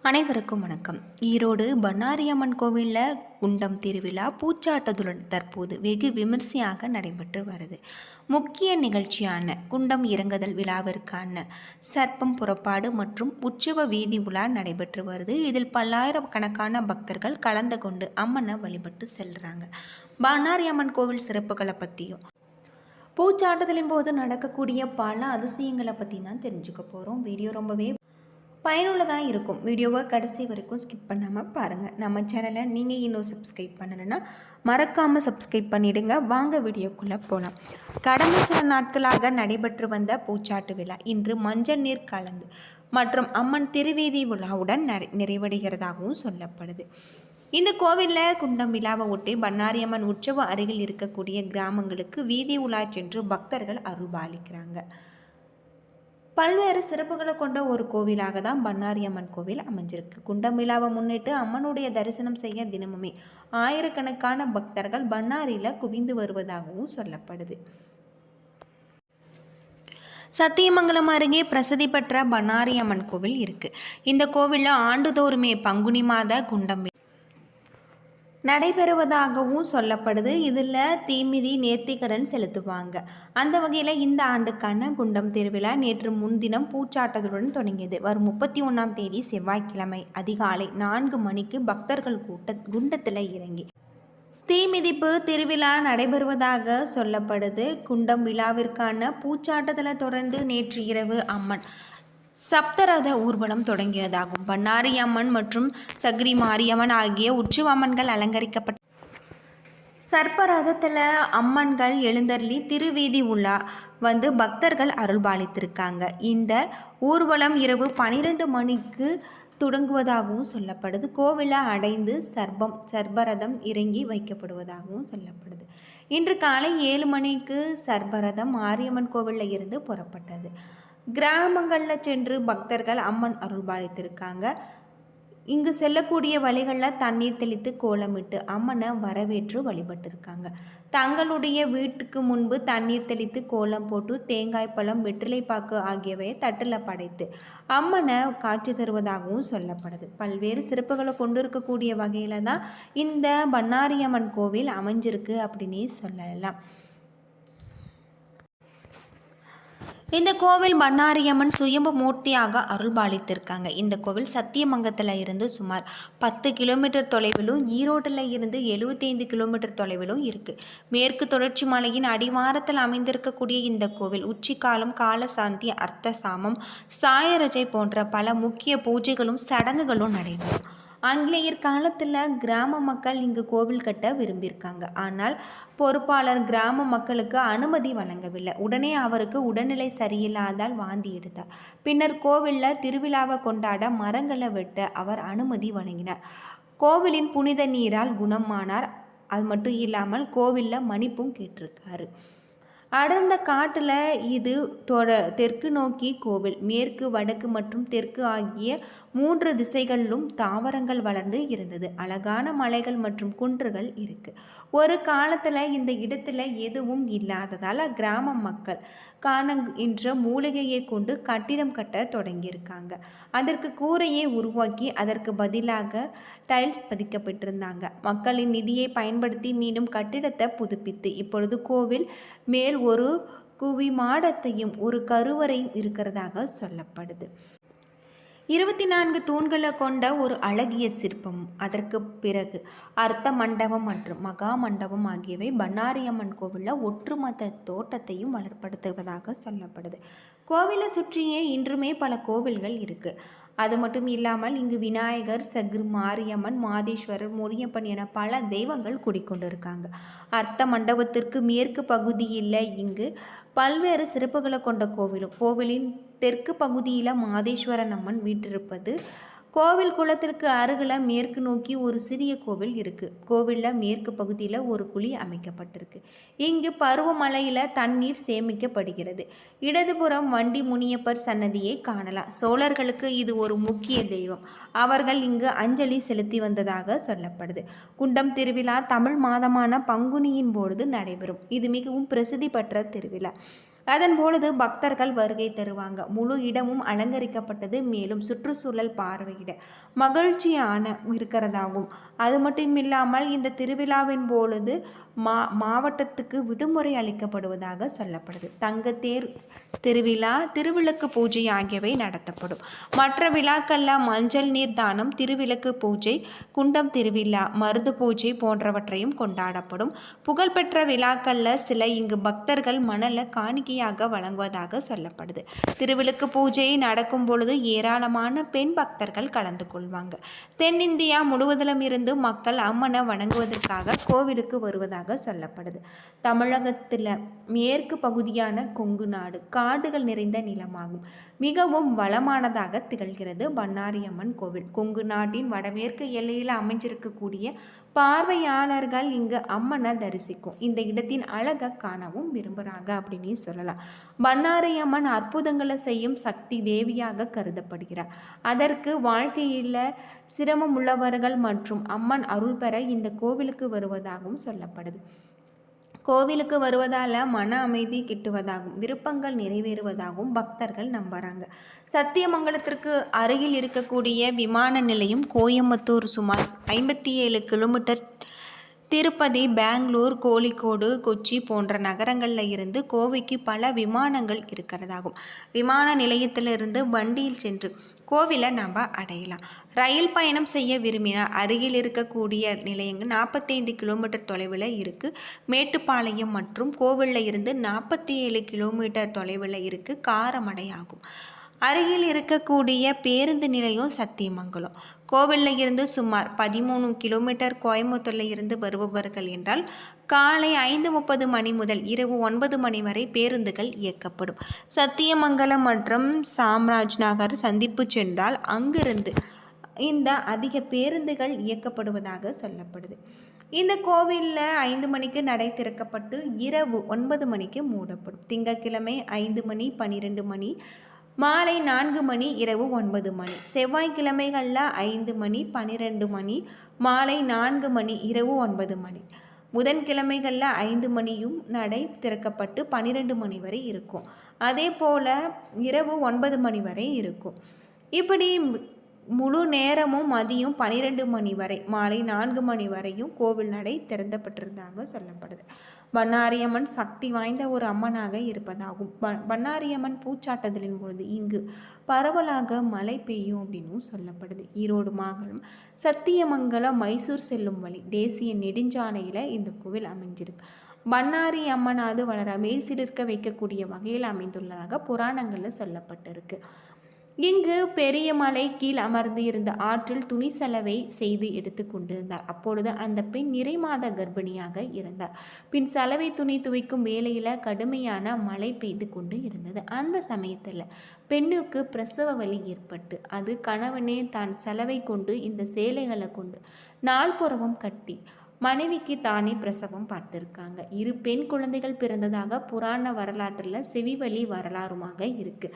அனைவருக்கும் வணக்கம். ஈரோடு பண்ணாரியம்மன் கோவிலில் குண்டம் திருவிழா பூச்சாட்டத்துடன் தற்போது வெகு விமர்சையாக நடைபெற்று வருது. முக்கிய நிகழ்ச்சியான குண்டம் இறங்குதல் விழாவிற்கான சர்ப்பம் புறப்பாடு மற்றும் உற்சவ வீதி உலா நடைபெற்று வருது. இதில் பல்லாயிரக்கணக்கான பக்தர்கள் கலந்து கொண்டு அம்மனை வழிபட்டு செல்கிறாங்க. பண்ணாரியம்மன் கோவில் சிறப்புகளை பற்றியும் பூச்சாட்டத்தின் போது நடக்கக்கூடிய பல அதிசயங்களை பற்றி தான் தெரிஞ்சுக்க போகிறோம். வீடியோ ரொம்பவே பயனுள்ளதாக இருக்கும். வீடியோவை கடைசி வரைக்கும் ஸ்கிப் பண்ணாமல் பாருங்கள். நம்ம சேனலை நீங்கள் இன்னும் சப்ஸ்கிரைப் பண்ணலைன்னா மறக்காமல் சப்ஸ்கிரைப் பண்ணிவிடுங்க. வாங்க வீடியோக்குள்ளே போகலாம். கடந்த சில நாட்களாக நடைபெற்று வந்த பூச்சாட்டு விழா இன்று மஞ்சள் நீர் கலந்து மற்றும் அம்மன் திருவீதி விழாவுடன் நிறைவடைகிறதாகவும் சொல்லப்படுது. இந்த கோவிலில் குண்டம் விழாவை ஒட்டி பண்ணாரியம்மன் உற்சவ அருகில் இருக்கக்கூடிய கிராமங்களுக்கு வீதி உலா சென்று பக்தர்கள் அருள்பாலிக்கிறாங்க. பல்வேறு சிறப்புகளை கொண்ட ஒரு கோவிலாக தான் பண்ணாரியம்மன் கோவில் அமைஞ்சிருக்கு. குண்டம் விழாவை முன்னிட்டு அம்மனுடைய தரிசனம் செய்ய தினமுமே ஆயிரக்கணக்கான பக்தர்கள் பண்ணாரியில் குவிந்து வருவதாகவும் சொல்லப்படுது. சத்தியமங்கலம் அருகே பிரசித்தி பெற்ற பண்ணாரியம்மன் கோவில் இருக்குது. இந்த கோவிலில் ஆண்டுதோறுமே பங்குனி மாத குண்டம் நடைபெறுவதாகவும் சொல்லப்படுது. இதில் தீமிதி நேர்த்திக்கடன் செலுத்துவாங்க. அந்த வகையில் இந்த ஆண்டுக்கான குண்டம் திருவிழா நேற்று முன்தினம் பூச்சாட்டத்துடன் தொடங்கியது. வரும் 31ஆம் தேதி செவ்வாய்க்கிழமை அதிகாலை 4 மணிக்கு பக்தர்கள் குண்டத்தில் இறங்கி தீமிதிப்பு திருவிழா நடைபெறுவதாக சொல்லப்படுது. குண்டம் விழாவிற்கான பூச்சாட்டத்தில் தொடர்ந்து நேற்று இரவு அம்மன் சப்தரத ஊர்வலம் தொடங்கியதாகும். பண்ணாரி அம்மன் மற்றும் சக்ரி மாரியம்மன் ஆகிய உற்சவ அம்மன்கள் அலங்கரிக்கப்பட்ட சர்ப்பரதத்தில் அம்மன்கள் எழுந்தருளி திருவீதி உலா வந்து பக்தர்கள் அருள்பாலித்திருக்காங்க. இந்த ஊர்வலம் இரவு 12 மணிக்கு தொடங்குவதாகவும் சொல்லப்படுது. கோவிலை அடைந்து சர்பரதம் இறங்கி வைக்கப்படுவதாகவும் சொல்லப்படுது. இன்று காலை 7 மணிக்கு சர்பரதம் மாரியம்மன் கோவிலில் இருந்து புறப்பட்டது. கிராமங்களில் சென்று பக்தர்கள் அம்மன் அருள்பாலித்திருக்காங்க. இங்கு செல்லக்கூடிய வழிகளில் தண்ணீர் தெளித்து கோலமிட்டு அம்மனை வரவேற்று வழிபட்டிருக்காங்க. தங்களுடைய வீட்டுக்கு முன்பு தண்ணீர் தெளித்து கோலம் போட்டு தேங்காய் பழம் வெற்றிலைப்பாக்கு ஆகியவையை தட்டில் படைத்து அம்மனை காட்சி தருவதாகவும் சொல்லப்படுது. பல்வேறு சிறப்புகளை கொண்டு இருக்கக்கூடிய வகையில் தான் இந்த பண்ணாரியம்மன் கோவில் அமைஞ்சிருக்கு அப்படின்னே சொல்லலாம். இந்த கோவில் பண்ணாரியம்மன் சுயம்பு மூர்த்தியாக அருள்பாலித்திருக்காங்க. இந்த கோவில் சத்தியமங்கத்தில் இருந்து சுமார் 10 கிலோமீட்டர் தொலைவிலும் ஈரோட்டில் இருந்து 75 கிலோமீட்டர் தொலைவிலும் இருக்குது. மேற்கு தொடர்ச்சி மலையின் அடிவாரத்தில் அமைந்திருக்கக்கூடிய இந்த கோவில் உச்சிக்காலம், காலசாந்தி, அர்த்த சாமம், சாயரஜை போன்ற பல முக்கிய பூஜைகளும் சடங்குகளும் நடைபெறும். ஆங்கிலேயர் காலத்தில் கிராம மக்கள் இங்கு கோவில் கட்ட விரும்பியிருக்காங்க. ஆனால் பொறுப்பாளர் கிராம மக்களுக்கு அனுமதி வழங்கவில்லை. உடனே அவருக்கு உடல்நிலை சரியில்லாதால் வாந்தி எடுத்தார். பின்னர் கோவிலில் திருவிழாவை கொண்டாட மரங்களை வெட்ட அவர் அனுமதி வழங்கினார். கோவிலின் புனித நீரால் குணமானார். அது மட்டும் இல்லாமல் கோவிலில் மன்னிப்பும் கேட்டிருக்காரு. அடர்ந்த காட்டில் இது தெற்கு நோக்கி கோவில். மேற்கு, வடக்கு மற்றும் தெற்கு ஆகிய 3 திசைகளிலும் தாவரங்கள் வளர்ந்து இருந்தது. அழகான மலைகள் மற்றும் குன்றுகள் இருக்கு. ஒரு காலத்தில் இந்த இடத்துல எதுவும் இல்லாததால் கிராம மக்கள் காணுகின்ற மூலிகையை கொண்டு கட்டிடம் கட்ட தொடங்கியிருக்காங்க. அதற்கு கூரையை உருவாக்கி அதற்கு பதிலாக டைல்ஸ் பதிக்கப்பட்டிருந்தாங்க. மக்களின் நிதியை பயன்படுத்தி மீண்டும் கட்டிடத்தை புதுப்பித்து இப்பொழுது கோவில் மேல் ஒரு குவி மாடத்தையும் ஒரு கருவறையும் இருக்கிறதாக சொல்லப்படுது. 24 தூண்களை கொண்ட ஒரு அழகிய சிற்பம், அதற்கு பிறகு அர்த்த மண்டபம் மற்றும் மகா மண்டபம் ஆகியவை பண்ணாரியம்மன் கோவிலில் ஒற்றுமொத்த தோட்டத்தையும் வளர்ப்படுத்துவதாக சொல்லப்படுது. கோவிலை சுற்றியே இன்றுமே பல கோவில்கள் இருக்குது. அது மட்டும் இல்லாமல் இங்கு விநாயகர், சக்ரி மாரியம்மன், மாதேஸ்வரர், முரியப்பன் என பல தெய்வங்கள் குடிக்கொண்டிருக்காங்க. அர்த்த மண்டபத்திற்கு மேற்கு பகுதியில் இங்கு பல்வேறு சிறப்புகளை கொண்ட கோவிலும், கோவிலின் தெற்கு பகுதியில் மாதேஸ்வரன் அம்மன் வீற்றிருப்பது. கோவில் குளத்திற்கு அருகில் மேற்கு நோக்கி ஒரு சிறிய கோவில் இருக்குது. கோவிலில் மேற்கு பகுதியில் ஒரு குழி அமைக்கப்பட்டிருக்கு. இங்கு பருவமழையில் தண்ணீர் சேமிக்கப்படுகிறது. இடதுபுறம் வண்டி முனியப்பர் சன்னதியை காணலாம். சோழர்களுக்கு இது ஒரு முக்கிய தெய்வம். அவர்கள் இங்கு அஞ்சலி செலுத்தி வந்ததாக சொல்லப்படுது. குண்டம் திருவிழா தமிழ் மாதமான பங்குனியின் பொழுது நடைபெறும். இது மிகவும் பிரசித்தி பெற்ற திருவிழா. அதன் பொழுது பக்தர்கள் வருகை தருவாங்க. முழு இடமும் அலங்கரிக்கப்பட்டது. மேலும் சுற்றுச்சூழல் பார்வையிட மகிழ்ச்சியான இருக்கிறதாகும். அது மட்டும் இல்லாமல் இந்த திருவிழாவின் பொழுது மாவட்டத்துக்கு விடுமுறை அளிக்கப்படுவதாக சொல்லப்படுது. தங்கத்தேர் திருவிழா, திருவிளக்கு பூஜை ஆகியவை நடத்தப்படும். மற்ற விழாக்களில் மஞ்சள் நீர் தானம், திருவிளக்கு பூஜை, குண்டம் திருவிழா, மருது பூஜை போன்றவற்றையும் கொண்டாடப்படும். புகழ்பெற்ற விழாக்களில் சில இங்கு பக்தர்கள் மணலை காணிக்கையாக வழங்குவதாக சொல்லப்படுது. திருவிளக்கு பூஜை நடக்கும் பொழுது ஏராளமான பெண் பக்தர்கள் கலந்து கொள்வாங்க. தென்னிந்தியா முழுவதிலும் இருந்து மக்கள் அம்மனை வணங்குவதற்காக கோவிலுக்கு வருவதாக சொல்லப்படுது. தமிழகத்தில் மேற்கு பகுதியான கொங்கு நாடு காடுகள் நிறைந்த நிலமாகும். மிகவும் வளமானதாக திகழ்கிறது பண்ணாரியம்மன் கோவில். கொங்கு நாட்டின் வடமேற்கு எல்லையில் அமைஞ்சிருக்கக்கூடிய பார்வையாளர்கள் இங்கு அம்மனை தரிசிக்கும் இந்த இடத்தின் அழகை காணவும் விரும்புகிறாங்க அப்படின்னு சொல்லலாம். பண்ணாரியம்மன் அற்புதங்களை செய்யும் சக்தி தேவியாக கருதப்படுகிறார். அதற்கு வாழ்க்கையில் சிரமம் உள்ளவர்கள் மற்றும் அம்மன் அருள் பெற இந்த கோவிலுக்கு வருவதாகவும் சொல்லப்படுது. கோவிலுக்கு வருவதால் மன அமைதி கிட்டுவதாகவும் விருப்பங்கள் நிறைவேறுவதாகவும் பக்தர்கள் நம்புகிறாங்க. சத்தியமங்கலத்திற்கு அருகில் இருக்கக்கூடிய விமான நிலையம் கோயம்புத்தூர் சுமார் 57 கிலோமீட்டர், திருப்பதி, பெங்களூர், கோழிக்கோடு, கொச்சி போன்ற நகரங்களில் இருந்து கோவைக்கு பல விமானங்கள் இருக்கிறதாகும். விமான நிலையத்திலிருந்து வண்டியில் சென்று கோவிலை நம்ம அடையலாம். ரயில் பயணம் செய்ய விரும்பினால் அருகில் இருக்கக்கூடிய நிலையங்கள் 45 கிலோமீட்டர் தொலைவில் இருக்குது. மேட்டுப்பாளையம் மற்றும் கோவிலில் இருந்து 47 கிலோமீட்டர் தொலைவில் இருக்குது காரமடை ஆகும். அருகில் இருக்கக்கூடிய பேருந்து நிலையம் சத்தியமங்கலம். கோவிலில் இருந்து சுமார் 13 கிலோமீட்டர். கோயம்புத்தூரில் இருந்து வருபவர்கள் என்றால் காலை 5:30 மணி முதல் இரவு 9 மணி வரை பேருந்துகள் இயக்கப்படும். சத்தியமங்கலம் மற்றும் சாம்ராஜ் நகர் சந்திப்பு சென்றால் அங்கிருந்து இந்த அதிக பேருந்துகள் இயக்கப்படுவதாக சொல்லப்படுது. இந்த கோவிலில் 5 மணிக்கு நடை திறக்கப்பட்டு இரவு 9 மணிக்கு மூடப்படும். திங்கட்கிழமை 5 மணி, 12 மணி, மாலை 4 மணி, இரவு 9 மணி. செவ்வாய்க்கிழமைகளில் 5 மணி, 12 மணி, மாலை 4 மணி, இரவு 9 மணி. புதன்கிழமைகளில் 5 மணியும் நடை திறக்கப்பட்டு 12 மணி வரை இருக்கும். அதே போல் இரவு 9 மணி வரை இருக்கும். இப்படி முழு நேரமும் மதியம் 12 மணி வரை, மாலை 4 மணி வரையும் கோவில் நடை திறந்தப்பட்டிருந்தாங்க சொல்லப்படுது. பண்ணாரியம்மன் சக்தி வாய்ந்த ஒரு அம்மனாக இருப்பதாகும். பண்ணாரியம்மன் பூச்சாட்டுதலின் பொழுது இங்கு பரவலாக மழை பெய்யும் அப்படின்னும் சொல்லப்படுது. ஈரோடு மாவட்டம் சத்தியமங்கலம் மைசூர் செல்லும் வழி தேசிய நெடுஞ்சாலையில் இந்த கோவில் அமைஞ்சிருக்கு. பண்ணாரி அம்மனாது வளர மேல் சிலிர்க்க வைக்கக்கூடிய வகையில் அமைந்துள்ளதாக புராணங்களில் சொல்லப்பட்டிருக்கு. இங்கு பெரிய மலை கீழ் அமர்ந்து இருந்த ஆற்றில் துணி சலவை செய்து எடுத்து கொண்டிருந்தார். அப்பொழுது அந்த பெண் நிறைமாத கர்ப்பிணியாக இருந்தார். பின் சலவை துணி துவைக்கும் வேளையில் கடுமையான மழை பெய்து கொண்டு இருந்தது. அந்த சமயத்தில் பெண்ணுக்கு பிரசவ வலி ஏற்பட்டு அது கணவனே தான் சலவை கொண்டு இந்த சேலைகளை கொண்டு நாள்புறமும் கட்டி மனைவிக்கு தானே பிரசவம் பார்த்திருக்காங்க. 2 பெண் குழந்தைகள் பிறந்ததாக புராண வரலாற்றில் செவிவழி வரலாறுமாக இருக்கு.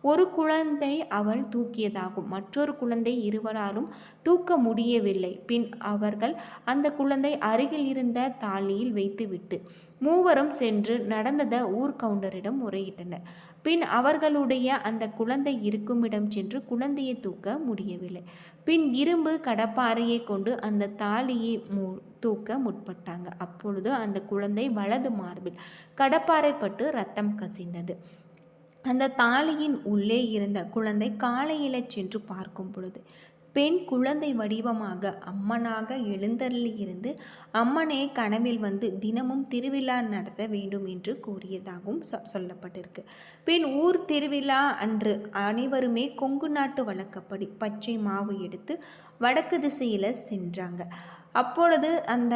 ஒரு குழந்தை அவள் தூக்கியதாகும், மற்றொரு குழந்தை இருவராலும் தூக்க முடியவில்லை. பின் அவர்கள் அந்த குழந்தை அருகில் இருந்த தாலியில் வைத்துவிட்டு மூவரும் சென்று நடந்ததை ஊர் கவுண்டரிடம் முறையிட்டனர். பின் அவர்களுடைய அந்த குழந்தை இருக்குமிடம் சென்று குழந்தையை தூக்க முடியவில்லை. பின் இரும்பு கடப்பாறையை கொண்டு அந்த தாலியை தூக்க முற்பட்டாங்க. அப்பொழுது அந்த குழந்தை வலது மார்பில் கடப்பாறை பட்டு ரத்தம் கசிந்தது. அந்த தாலியின் உள்ளே இருந்த குழந்தை காலையில சென்று பார்க்கும் பொழுது பெண் குழந்தை வடிவமாக அம்மனாக எழுந்தருளி இருந்து அம்மனே கனவில் வந்து தினமும் திருவிழா நடத்த வேண்டும் என்று கூறியதாகவும் சொல்லப்பட்டிருக்கு. பின் ஊர் திருவிழா அன்று அனைவருமே கொங்கு நாட்டு வழக்கப்படி பச்சை மாவு எடுத்து வடக்கு திசையில் சென்றாங்க. அப்பொழுது அந்த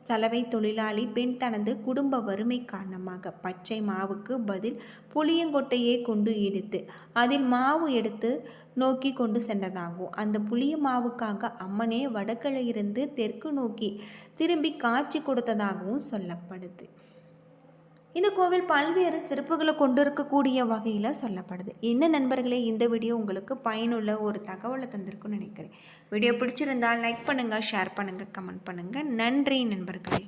சலவை தொழிலாளி பெண் தனது குடும்ப வறுமை காரணமாக பச்சை மாவுக்கு பதில் புளியங்கொட்டையை கொண்டு எடுத்து அதில் மாவு எடுத்து நோக்கி கொண்டு சென்றதாகும். அந்த புளிய மாவுக்காக அம்மனே வடக்கில் இருந்து தெற்கு நோக்கி திரும்பி காட்சி கொடுத்ததாகவும் சொல்லப்படுது. இந்த கோவில் பல்வேறு சிறப்புகளை கொண்டு இருக்கக்கூடிய வகையில் சொல்லப்படுது. என்ன நண்பர்களே, இந்த வீடியோ உங்களுக்கு பயனுள்ள ஒரு தகவலை தந்திருக்குன்னு நினைக்கிறேன். வீடியோ பிடிச்சிருந்தால் லைக் பண்ணுங்கள், ஷேர் பண்ணுங்கள், கமெண்ட் பண்ணுங்கள். நன்றி நண்பர்களே.